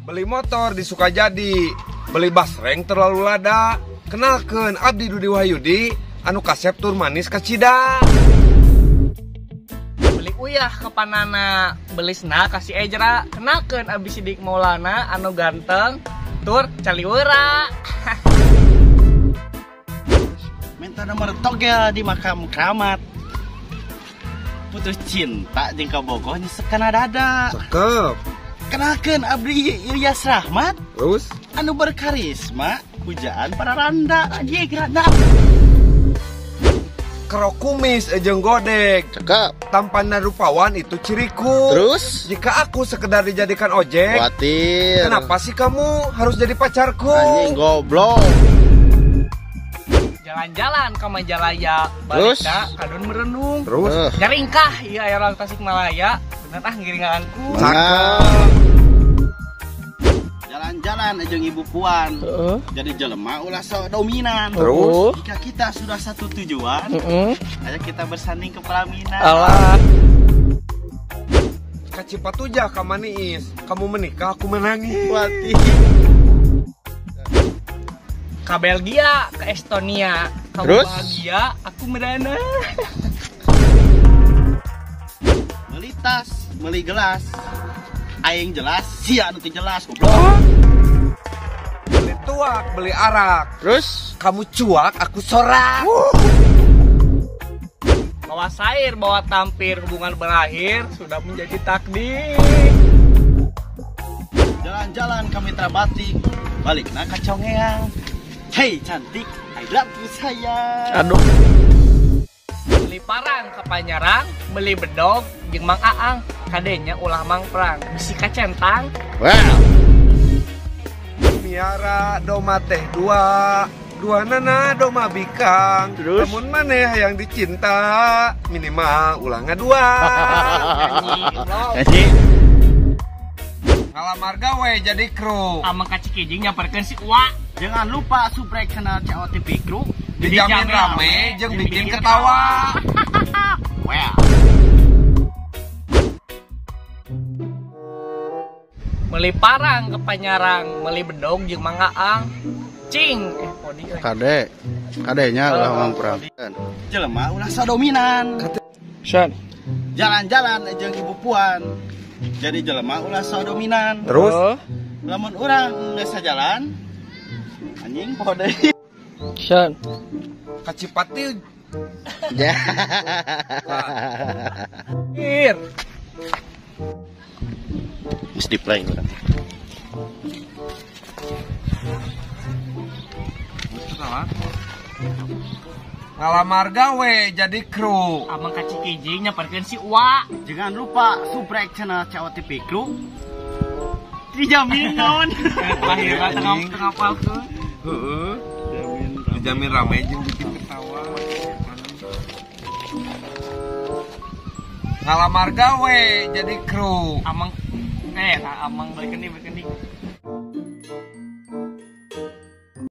Beli motor di Sukajadi, beli basreng terlalu lada. Kenalkeun abdi Dude Wahyudi anu kasep tur manis ka Cida. Beli uyah ke Panana, beli sena kasih Ejra. Kenalkeun abdi Sidik Maulana anu ganteng tur caliwera. Minta nomor togel di makam keramat. Putus cinta jeung kabogoh nyesekana dada. Cakep. Kenalkeun abdi Ilyas Rahmat. Terus Anu berkarisma, pujaan para randa aja geranda. kerok kumis ejeng godek. Cakep. Tampan dan rupawan itu ciriku. Terus Jika aku sekedar dijadikan ojek, khawatir. kenapa sih kamu harus jadi pacarku? Anjing goblok. Jalan-jalan ke Majalaya, Terus? balik ka kadun merenung. Terus Nyaringkah iya aya orang Tasikmalaya, bener ngiringanku. cakep. Jalan-jalan jeung ibu puan. Jadi jelema ulah sok dominan. Terus Jika kita sudah satu tujuan, ayo kita bersanding ke pelaminan. Alah, Kacipatujah ka Maniis. Kamu menikah, aku menangis. Wati. ke Belgia, ke Estonia. Kamu Terus? bahagia, aku merana. Beli tas, beli gelas. Aing jelas, sia anu teu jelas goblok. Beli tuak, beli arak. Terus Kamu cuak, aku sorak. Bawa sair, bawa tampir, hubungan berakhir sudah menjadi takdir. Jalan-jalan kami Batik, balik na ka Congeang. Hey cantik, I love you sayang. aduh. Beli parang ke Panyarang, beli bedog jeung Mang Aang. Kadenya ulah Mang Perang, bisi kacentang. Wow. Miara doma teh dua nana doma bikang. Terus? Namun maneh yang dicinta minimal ulah ngadua. Anjing. Ngalamar gawe jadi kru. Amang kacikijing nyamperkeun si Uwa. Jangan lupa subrek channel COTP Group. Dijamin rame jeung bikin ketawa. Well. Meli parang ke Panyarang, meli bedog jeung Mang Aang. Cing, podi euy. Kadenya ulah Mang Perang. Jelema ulah sok dominan. San. Jalan-jalan jeung ibu puan. Jadi jelema ulah sok dominan. Terus Lamun urang geus sajalan, anjing poho deui. San. kacipati Ya. Ir. Mesti play urang. ngalamar gawe jadi kru. Amang kacikijing nyamperkeun si Uwa. Jangan lupa subrek channel COTP Group. Dijamin naon. Lahirna tengah palkeun. Heeh. Dijamin rame jeung bikin ketawa. Ngalamar gawe jadi kru. Amang amang balikin di.